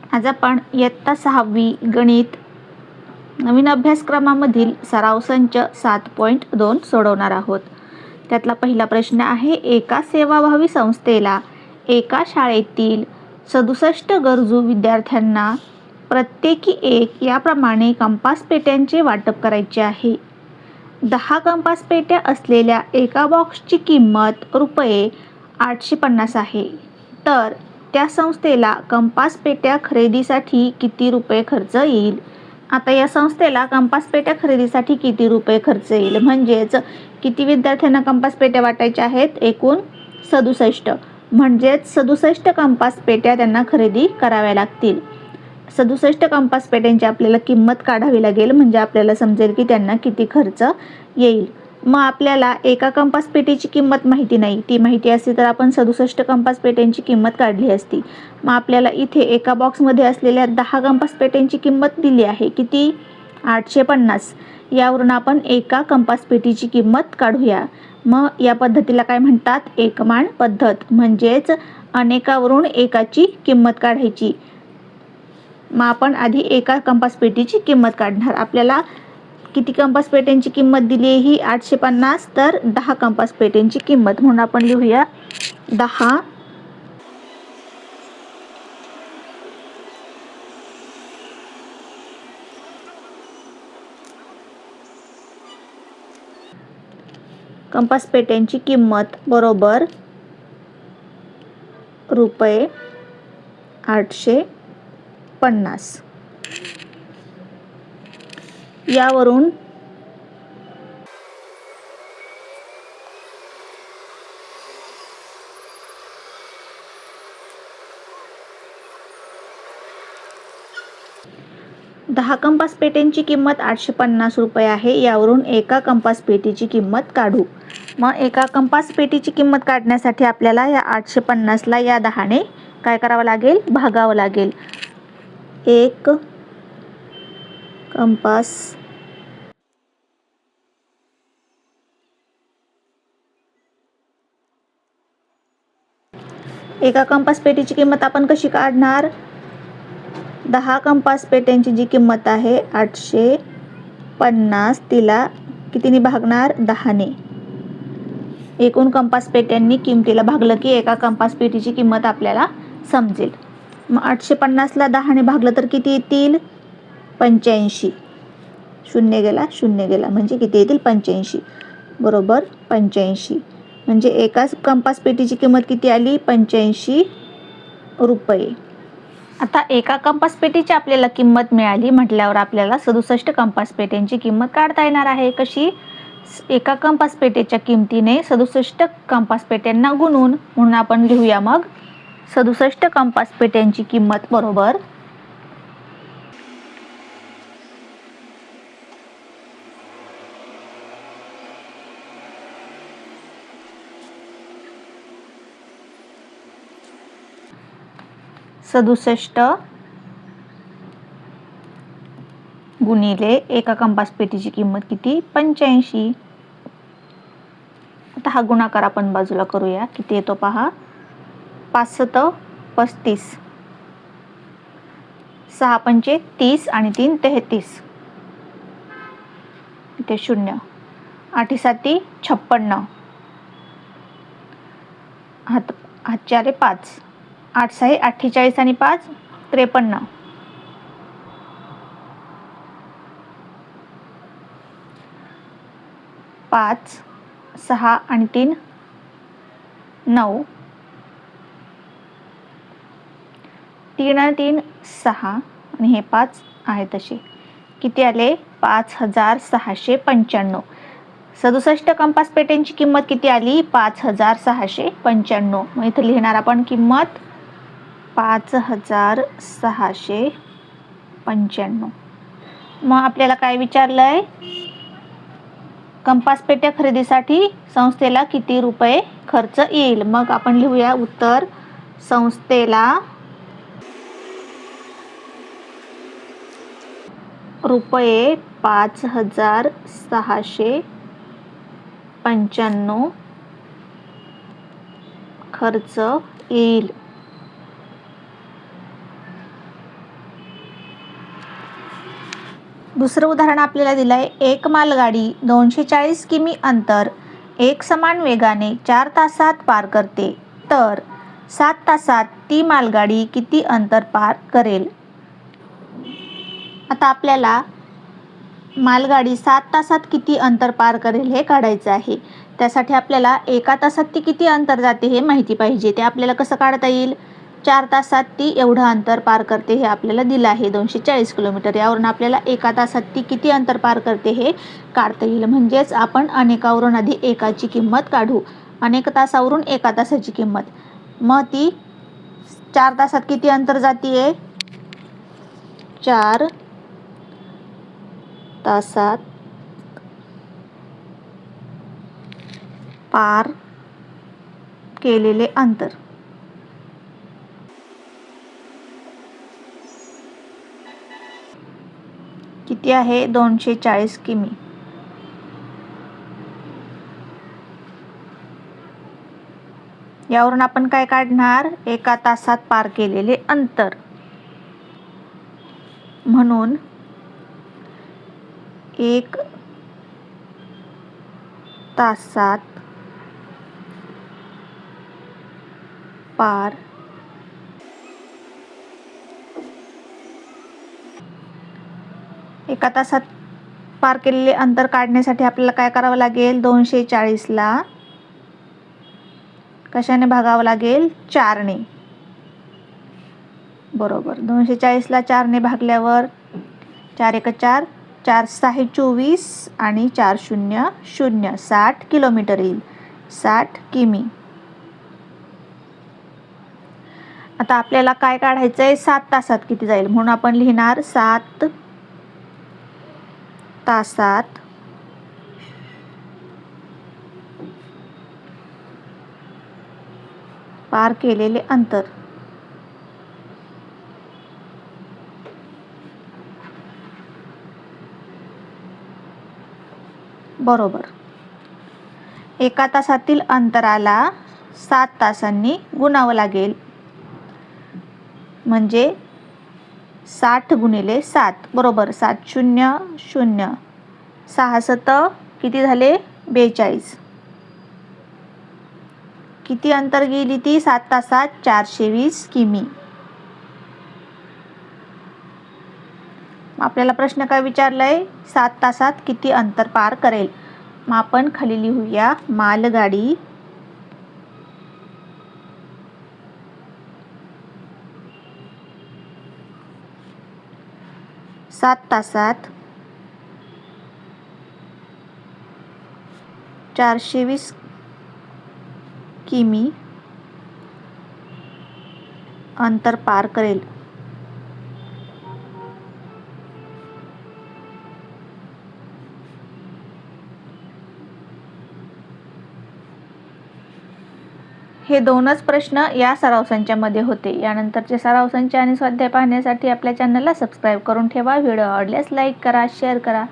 आज आपण इयत्ता 6वी गणित नवीन अभ्यासक्रमामधील सराव संच 7.2 सोडवणार आहोत. त्यातला पहिला प्रश्न आहे, एका सेवाभावी संस्थेला एका शाळेतील 67 गरजू विद्यार्थ्यांना प्रत्येकी एक याप्रमाणे कंपास पेट्यांचे वाटप करायचे आहे. 10 कंपास पेट्या असलेल्या एका बॉक्सची किंमत ₹850 आहे. तर त्या संस्थेला कंपास पेट्या खरेदीसाठी किती रुपये खर्च येईल? आता या संस्थेला कंपास पेट्या खरेदीसाठी किती रुपये खर्च येईल, म्हणजेच किती विद्यार्थ्यांना कंपास पेट्या वाटायच्या आहेत? एकूण 67. म्हणजेच 67 कंपास पेट्या त्यांना खरेदी कराव्या लागतील. 67 कंपास पेट्यांची आपल्याला किंमत काढावी लागेल, म्हणजे आपल्याला समजेल की त्यांना किती खर्च येईल. मग आपल्याला एका कंपास पेटीची किंमत माहिती नाही, ती माहिती असती तर आपण 67 कंपास पेट्यांची किंमत काढली असती. मग आपल्याला इथे एका बॉक्समध्ये असलेल्या 10 कंपास पेट्यांची किंमत दिली आहे, किती? 850. यावरून आपण एका कंपास पेटीची किंमत काढूया. मग या पद्धतीला काय म्हणतात? एकमान पद्धत. म्हणजेच अनेकावरून एकाची किंमत काढायची. मग आपण आधी एका कंपास पेटीची किंमत काढणार. आपल्याला किती कंपास पेट्यांची किंमत दिली आहे? ही 850. तर 10 कंपास पेट्यांची किंमत म्हणून आपण लिहूया 10 कंपास पेट्यांची किंमत बरोबर ₹850. यावरून दहा कंपास पेट्यांची किंमत ₹850 आहे. यावरून एका कंपास पेटीची किंमत काढू. मग एका कंपास पेटीची किंमत काढण्यासाठी आपल्याला या 850ला या 10ने काय करावं लागेल? भागावं लागेल. एक कंपास एका कंपास पेटीची किंमत आपण कशी काढणार? 10 कंपास पेट्यांची जी किंमत आहे 850, तिला कितीने भागणार? 10ने. एकूण कंपास पेट्यांनी किमतीला भागलं की एका कंपास पेटीची किंमत आपल्याला समजेल. मग 850ला 10ने भागलं तर किती येतील? 85. शून्य गेला म्हणजे किती येतील? 85. बरोबर 85. म्हणजे एकाच कंपास पेटीची किंमत किती आली? ₹85. आता एका कंपास पेटीची आपल्याला किंमत मिळाली म्हटल्यावर आपल्याला 67 कंपास पेट्यांची किंमत काढता येणार आहे. कशी? एका कंपास पेटीच्या किमतीने 67 कंपास पेट्यांना गुणून. म्हणून आपण लिहूया मग 67 कंपास पेट्यांची किंमत बरोबर (67 गुणिले एका कंपास पेटीची किंमत किती? 85. आता हा गुणाकार आपण बाजूला करूया. किती येतो पहा. 5 7 35, 6 पंचे 30 आणि 3 33. इथे 0. 8 7 56. हात 4 5. 8 6 48 आणि 5 53. 5 6 आणि 3 9. 3 आणि 3 6 आणि हे 5 आहे तसे. किती आले? 5695. 67 कंपास पेट्यांची किंमत किती आली? 5695. मग इथे लिहिणार आपण किंमत 5695. मग आपल्याला काय विचारलंय? कंपास पेट्या खरेदीसाठी संस्थेला किती रुपये खर्च येईल? मग आपण लिहूया उत्तर. संस्थेला ₹5695 खर्च येईल. दुसरं उदाहरण आपल्याला दिलं आहे, एक मालगाडी 240 किमी अंतर एक समान वेगाने 4 तासात पार करते, तर 7 तासात ती मालगाडी किती अंतर पार करेल? आता आपल्याला मालगाडी 7 तासात किती अंतर पार करेल हे काढायचं आहे. त्यासाठी आपल्याला एका तासात ती किती अंतर जाते हे माहिती पाहिजे. ते आपल्याला कसं काढता येईल? 4 तासात ती एवढं अंतर पार करते हे आपल्याला दिलं आहे 240 किलोमीटर. यावरून आपल्याला एका तासात ती किती अंतर पार करते हे काढता येईल. म्हणजेच आपण अनेकावरून आधी एकाची किंमत काढू. अनेक तासावरून एका तासाची किंमत. मग ती 4 तासात किती अंतर जातीये? 4 तासात पार केलेले अंतर. किती आहे? 240 किमी. यावरून आपण काय काढणार? एका तासात पार केलेले अंतर. म्हणून 1 तासात पार एका तासात पार केलेले अंतर काढण्यासाठी आपल्याला काय करावं लागेल? 240ला कशाने भागावं लागेल? 4ने. बरोबर. 240ला 4ने भागल्यावर 4 एक 4, 4 6 24 आणि 4 0 0, 60 किलोमीटर येईल. 60 किमी. आता आपल्याला काय काढायचं आहे? 7 तासात किती जाईल, म्हणून आपण लिहिणार 7 तासात पार केलेले अंतर. बरोबर. एका तासातील अंतराला 7 तासांनी गुणावं लागेल. म्हणजे 60 गुणिले 7. बरोबर. 7 0 0, 6 7 किती झाले? 42. किती अंतर गेली ती 7 तासात? 420 किमी. आपल्याला प्रश्न काय विचारलाय? 7 तासात किती अंतर पार करेल. मग आपण खाली लिहूया, मालगाडी सात तासात 420 किमी अंतर पार करेल. हे दोनच प्रश्न या सराव संचामध्ये होते. यानंतरचे सराव संच आणि स्वाध्याय पाहण्यासाठी आपल्या चॅनलला सबस्क्राईब करून ठेवा. व्हिडिओ आवडल्यास लाईक करा, शेअर करा.